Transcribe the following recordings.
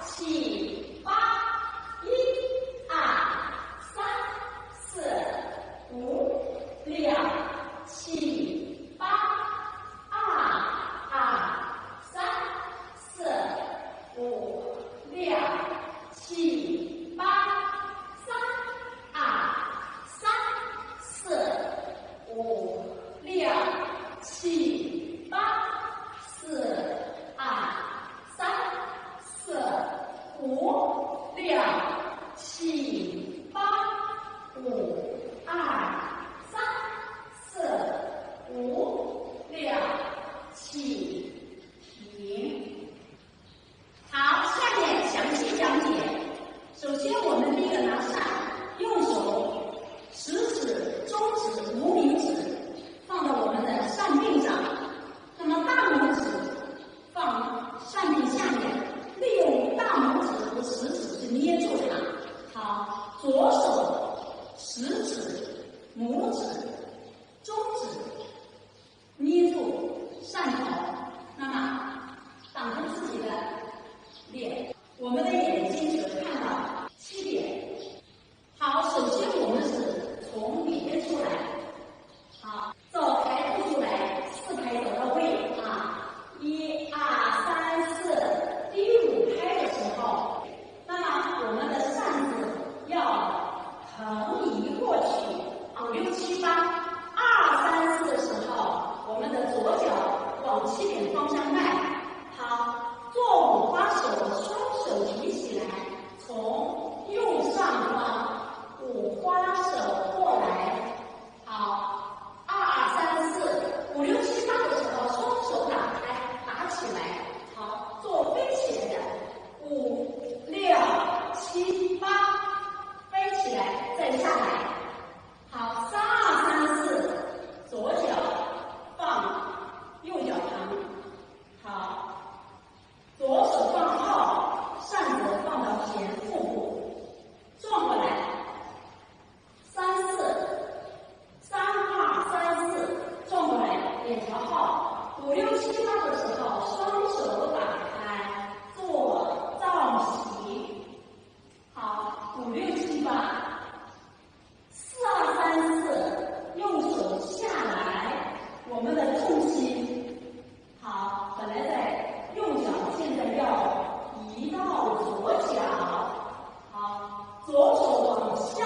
七八，一、二、三、四、五、六、七、八，三、四、五、六、七、八，三、四、五、六、七、八，三、四、五、六、七、八，三、四、五、六、七，停。好，下面详细讲解。首先，我们第一个拿扇，用手食指、中指、无名指放到我们的扇柄上，那么大拇指放扇柄下面，利用大拇指和食指去捏住它。好，左手食指、拇指、中指捏住扇头，那么挡住自己的脸，我们的眼睛只看到7点。好，首先我们是从里面出来，好，走台步出来，4拍走到位1、2、3、4，第5拍的时候，那么我们的扇子要横移过去，5、6、7、8，2、3、4的时候，我们的左脚往7点方向迈。好，做五花手，双手提起来，从右上方五花手过来。好，2、3、4、5、6、7、8的时候，双手打开，打起来。好，做飞起来的5、6、7、8，飞起来再下来。好，3、2、3、4，左脚放右脚旁。好，左手放后，扇子放到前腹部，转过来，3、4，3、2、3、4，转过来，脸朝后，5、6、7、8的时候，双手打开，做造型。好，5、6、7、8，4、2、3、4，用手下来，我们的重心。好，本来在右脚，现在要移到左脚。好，左手往下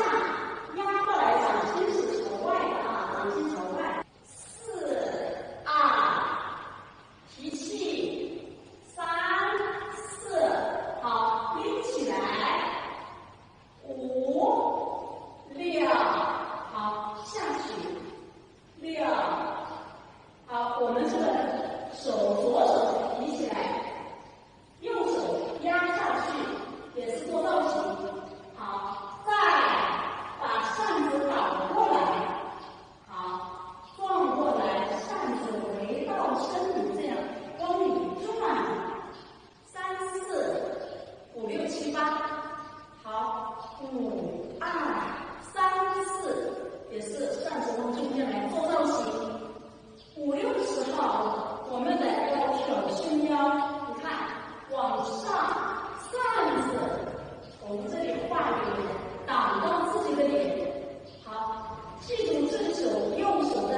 压过来，掌心是朝外的掌心朝外。4、2，提气，3、4，好，拎起来，5、6，好，下去，6，好，我们这个左手提起来，右手压下去，也是做造型。好，再把扇子倒过来，好，转过来，扇子回到身体，这样往里转。3、4、5、6、7、8，好，5、2、3、4，也是扇子往中间来做造型。5、6的时候，我们的要挑胸腰，你看往上，扇子从这里画一个圆，挡到自己的脸。好，记住这个手，右手的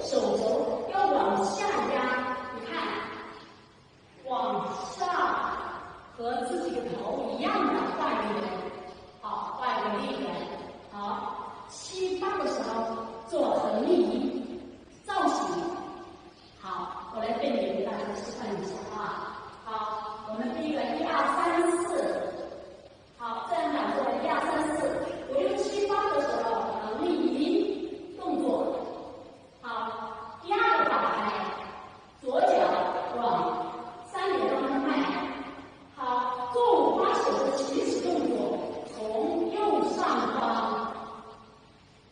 手肘要往下压，你看，往上，和自己的头一样的画一个圆。好，画一个立圆。好，7、8的时候做横移造型。好，我来背给大家示范一下好，我们第一个1、2、3、4，好，这样两个1、2、3、4、5、6、7、8的时候，横移动作。好，第二个打开，左脚往3点方向迈。好，做五花手的起始动作，从右上方，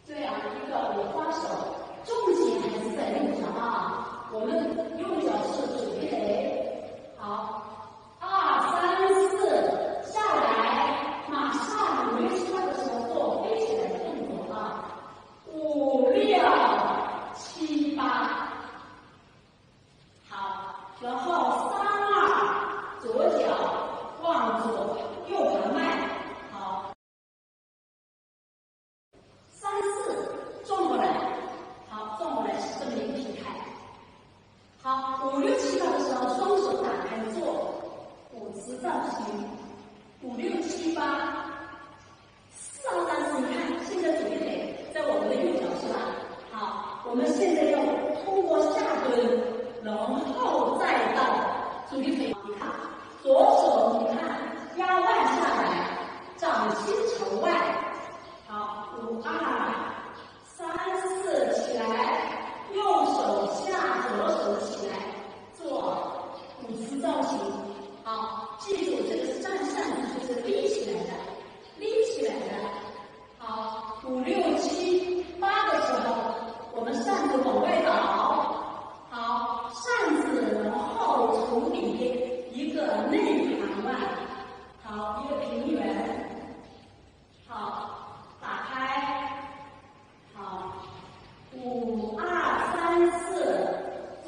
这样一个五花手，重心还是在右脚我们右脚是主腿。好，2、3、4，下来，马上5、6、7、8的时候做飞起来的动作5、6、7、8。好，然后3、2，左脚往们现在要通过下蹲，然后再到足底腿。你看，左手你看腰弯下来，掌心朝外。好，5、2、3、4，起来，右手下，左手起来，做5次造型。好，记住这个是站扇子，就是立起来的，立起来的。好，5、6、7、8的时候，我们扇子往外倒。好，扇子然后从里面一个内盘弯，好，一个平圆。好，打开。好，5、2、3、4，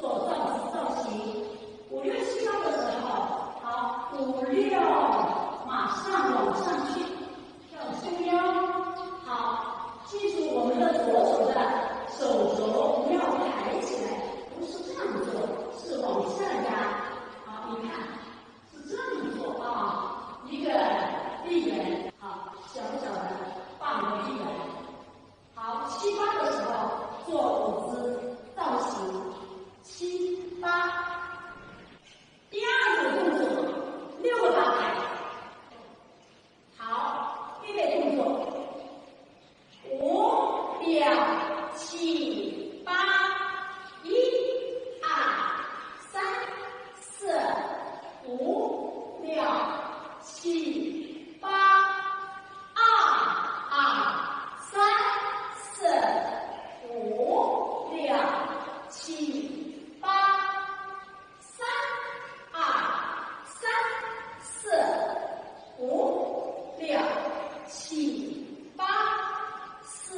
做造型。5、6、7、8的时候，好，5、6，马上往上去，要收腰。好，记住我们的左手的手肘不要抬起来，不是这样做，是往下压。好，你看，是这样做啊，一个立圆，好，小小的半个立圆。好，7、8的时候做5姿造型，7、8。第二个动作，6个大拍。好，预备动作，5、6、7、8，1、2、3、4、5、6、7、8，2、2、3、4、5、6、7、8。3、2、3、4、5、6、7、8，4、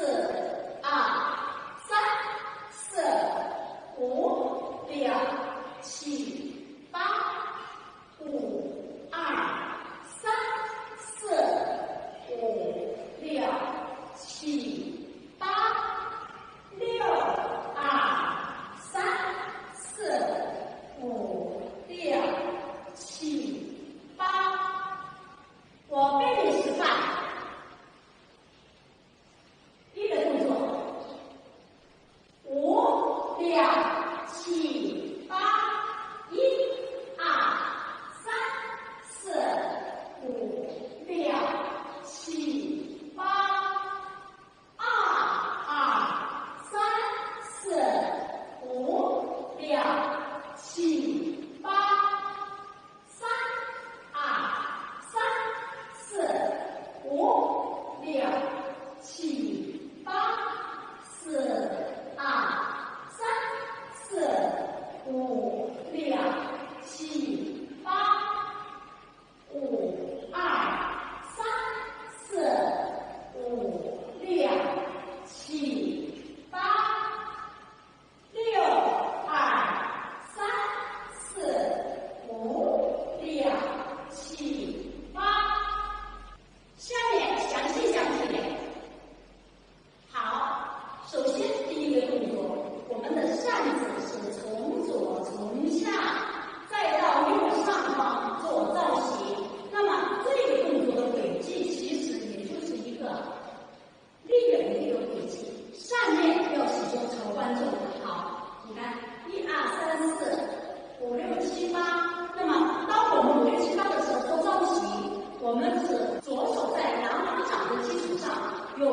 2、3、4、5、6、7、8，5、2、3、4、5、6、7、8。6、2、3、4、5、6、7、8。我背你示范。第一个动作，5、6、7、8，1、2、3、4、5、6、7、8，2、2、3、4、5、6、7、8，3、2、3、4、5、6、7、8。4、2、3、4、5、6、7、8，5、2、3、4、5、6、7、8，6、2、3、4、5、6、7、8。下面详细讲解。好，首先第一个动作，我们的扇子是从左从下，再到右上方做造型。那么这个动作的轨迹其实也就是一个立圆的一个轨迹，上面要使用朝观众。好，你看1、2、3、4、5、6、7、8。那么当我们5、6、7、8的时候做造型，我们是左手在两马掌的基础上，用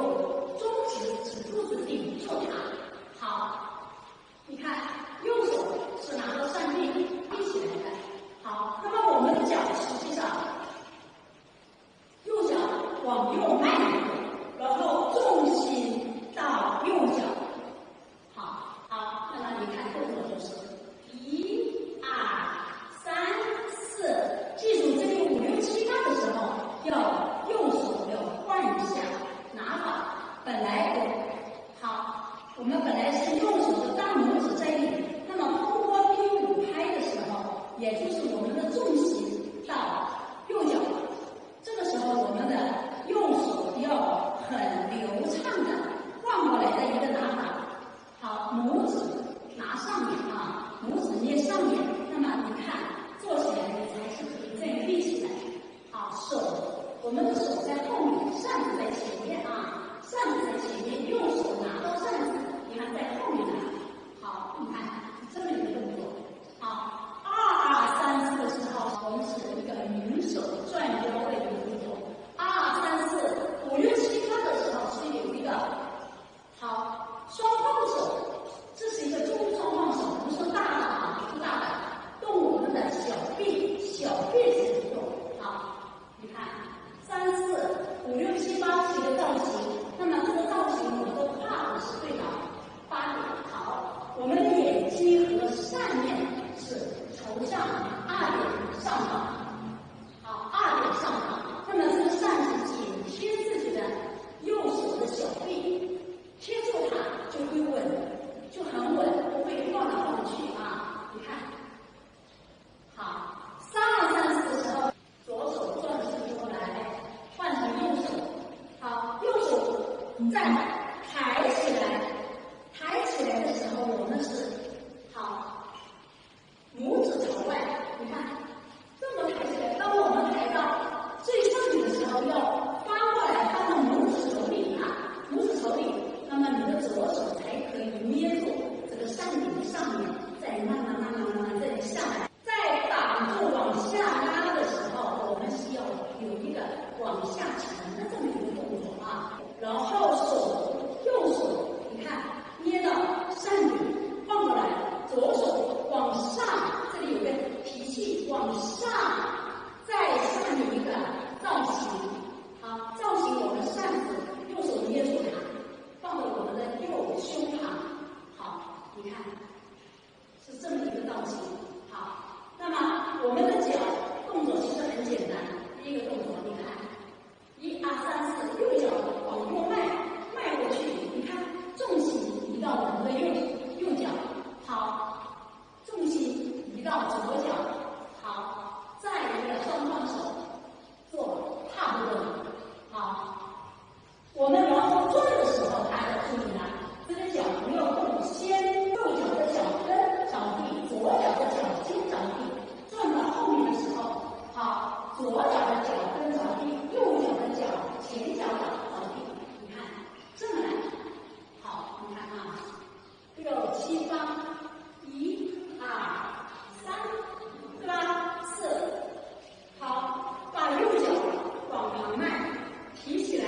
中指肚子顶住它。好，你看右手是拿着扇柄立起来的。好，那么我们的脚实际上右脚往右迈一步，然后重心到右脚。好，那么你看动作就是1、2、3、4，记住这个5、6、7、8的时候，要右手要换一下拿法。我们本来是右手的大拇指在立，那么通过第5拍的时候，也就是我们的重心到右脚，这个时候我们的右手要很流畅的换过来的一个拿法。好，拇指拿上面啊，拇指捏上面，那么你看做起来才是可以再立起来。好，我们的手在后面，扇子在前面啊，扇子在前面，右手拿到扇子，你看在后面拿。你看这么一个动作。好，2、3、4的时候，我们是一个云手转腰的一个动作。2、3、4、5、6、7、8的时候是有一个好双放手，这是一个中双放手，不是大的啊，不大的，动我们的小臂指的动。好，你看3、4、5、6、7、8是一个造型，那么这个造型我们都画的是对的8点。好，我们的眼睛和扇面是朝向2点上方。好，2点上方。那么这个扇是紧贴自己的右手的小臂，贴住它就会稳，就很稳，不会晃来晃去啊。你看，好，3、2、3、4的时候，左手转身过来，换成右手。好，右手再抬起来，抬起来的时候，我们是好，拇指朝外。你看，这么抬起来，当我们抬到最上面的时候，要翻过来，翻到拇指头里啊，拇指头里，那么你的左手才可以捏住这个扇柄上面，再慢慢这里下来。在挡住往下拉的时候，我们是要有一个往下沉的这么一个动作啊。然后右手，你看捏到扇柄放过来，左手往上，这里有个提气往上。再下面一个造型，好，造型我们扇子右手捏住它，放到我们的右胸旁。好，你看是这么一个造型。好，那么我们的脚动作其实很简单。第一个动作，你看1、2、3、4，右脚往右迈过去，你看重心移到我们的右脚。好，重心移到左脚。好。再一个双放手做踏步动作。好，我们然后转的时候，大家注意了，这个脚不要动，先右脚的脚跟着地，左脚的脚尖着地，转到后面的时候，好，左脚的脚跟着地，右脚的前脚掌着地。你看这么来。好，你看啊，6、7、8，1、2、3，对吧？4，好，把右脚往旁迈，提起来。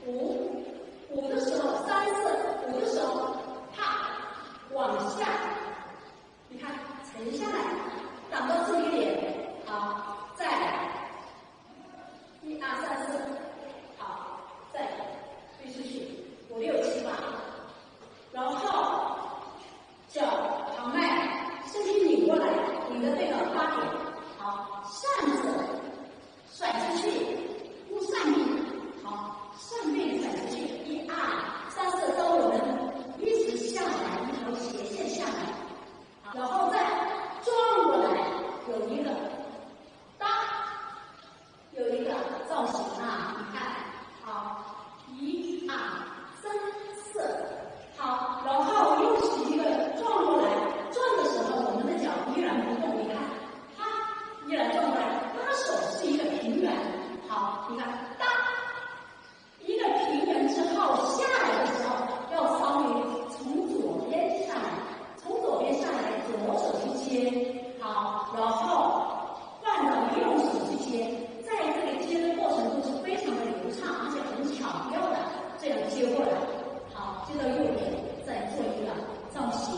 5的时候，3、4、5的时候，啪，往下，你看沉下来，挡到这里点。好，再1、2、3、4，好，再推出去，5、6、7、8，然后脚旁迈，身体拧过来，拧的对到8点。好，扇子甩出去，顾扇臂。好，扇臂甩出去，1、2、3、4，当我们一直下来，一条斜线下来，然后再转过来，有一个有一个造型啊，你看，好，1、2、3、4，好，然后又是一个转过来，转的时候我们的脚依然不动，你看，它依然转过来，它手是一个平圆。好，你看，一个平圆之后下来的时候，要稍微从左边下来，左手去接，好，然后换到右手去接，在这个接的过程中是非常的流畅，而且很巧妙的这样接过来。好，接到右边，再做一个造型。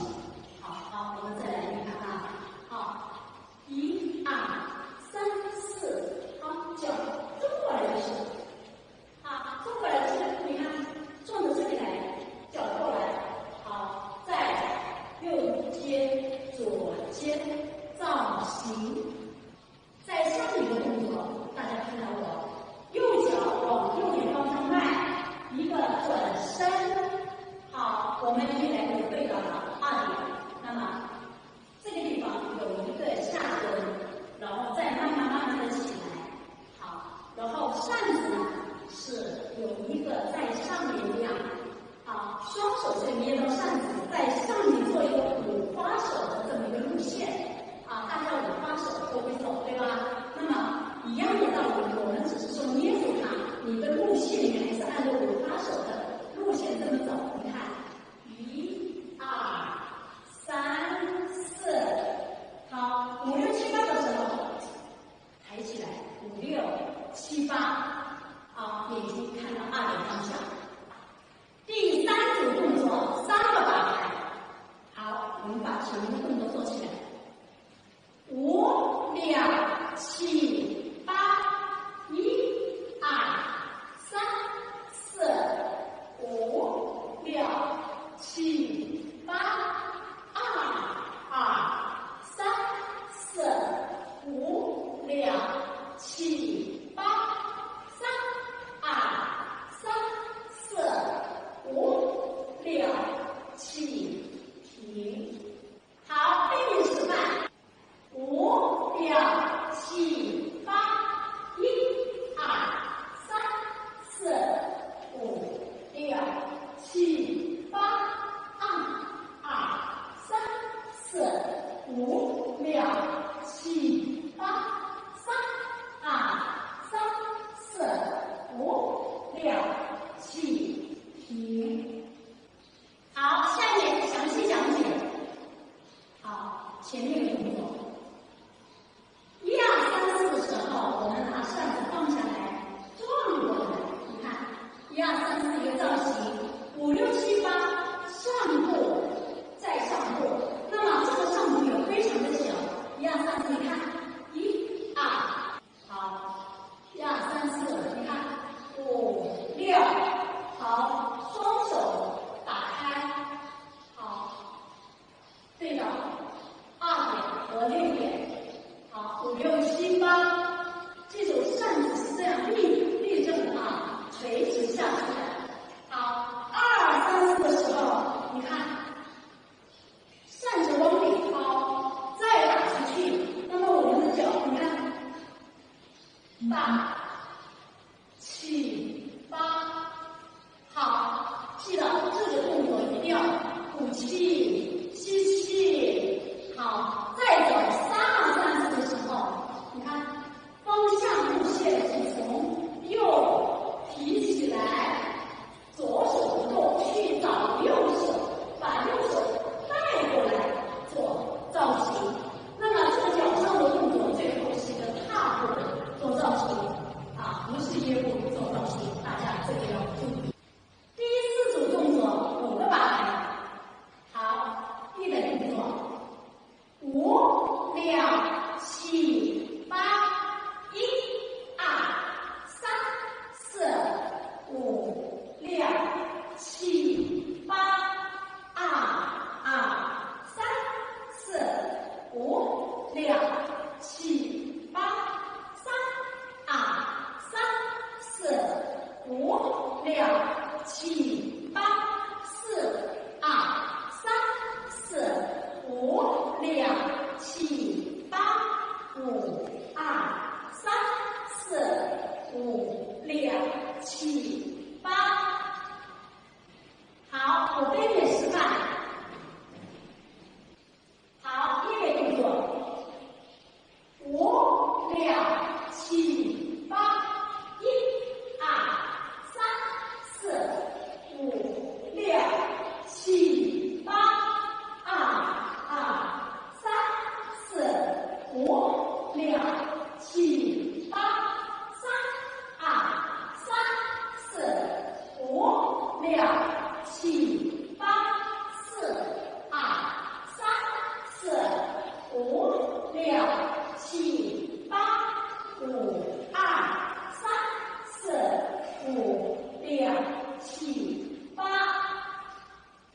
好，我们再来看看啊。好，1、2、3、4，好，脚转过来的时候。六七八，四二三四五六七八，五二三四五六七八。好，我跟你们示范。好，预备动作，五六七八，一二三四五六七八，二三四五六七八，三二三四五六七八，四二三四五六七八，五二三四五六七八。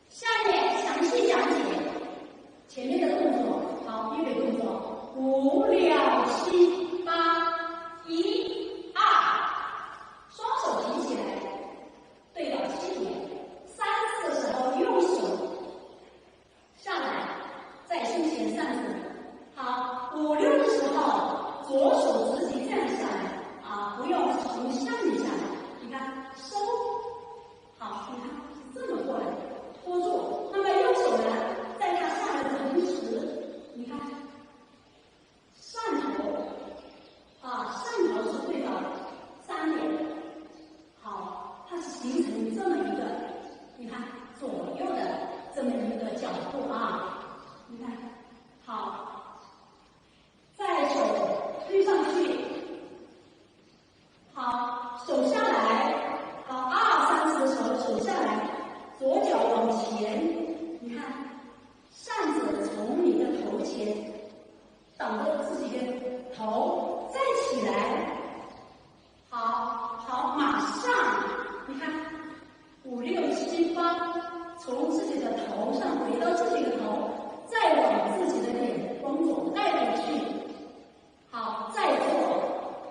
下面详细讲解前面的动作。好，预备动作，五六七八，一二，双手提起来，对到起点。三次的时候，右手上来，在胸前3次。好，五六的时候，左手直接这样下来啊，不用从下面下来。你看，收。好，你看是这么过来，托住。那么右手呢，在它下来的同时，你看上头啊，上头是对到3点。好，它是形成这么一个，你看左右的这么一个角度啊，你看，好，再手推上去，好，手下来，好，2、3次的时候手下来，左脚往前，你看，扇子从你的头前挡着自己的头，再起来，好，马上，你看5、6、7、8，从自己的头上回到自己的头，再往自己的脸往左带回去。好，再做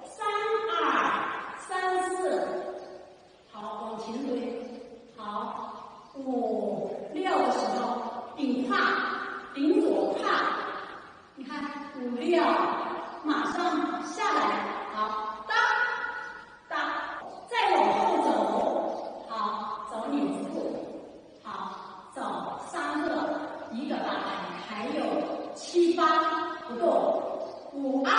3、2、3、4，好，往前推。好，5、6的时候顶胯，顶左胯，你看5、6，马上下来，好，搭，再往后走，好，走脸子步，好，走3个，一个大排，还有7、8不动。5、2、3、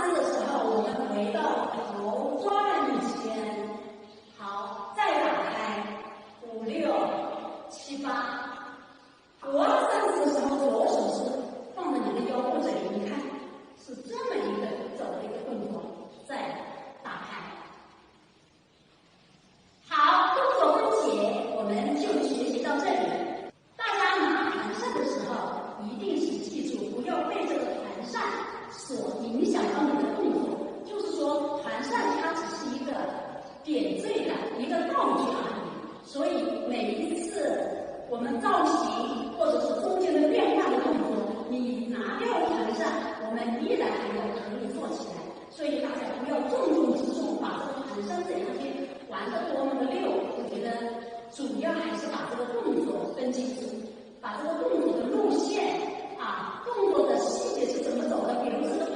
4的时候，我们回到头转一圈，好，再打开5、6、7、8。5、2、3、4的时候，左手是放在你的腰部这里，你看是这么一个走的一个动作，再打开。好，动作分解，我们就学习到这里。大家拿团扇的时候，一定是记住不要被这个团扇所影响到你的动作。就是说，团扇它只是一个点缀的一个道具而已，所以每一次我们造型或者是中间的变化的动作，你拿掉团扇，我们依然还有可以做起来。所以大家不要重中之重把这个团扇这两天玩得多么的溜，我觉得主要还是把这个动作分清楚，把这个动作的路线啊，动作的细节是怎么走的。比如这个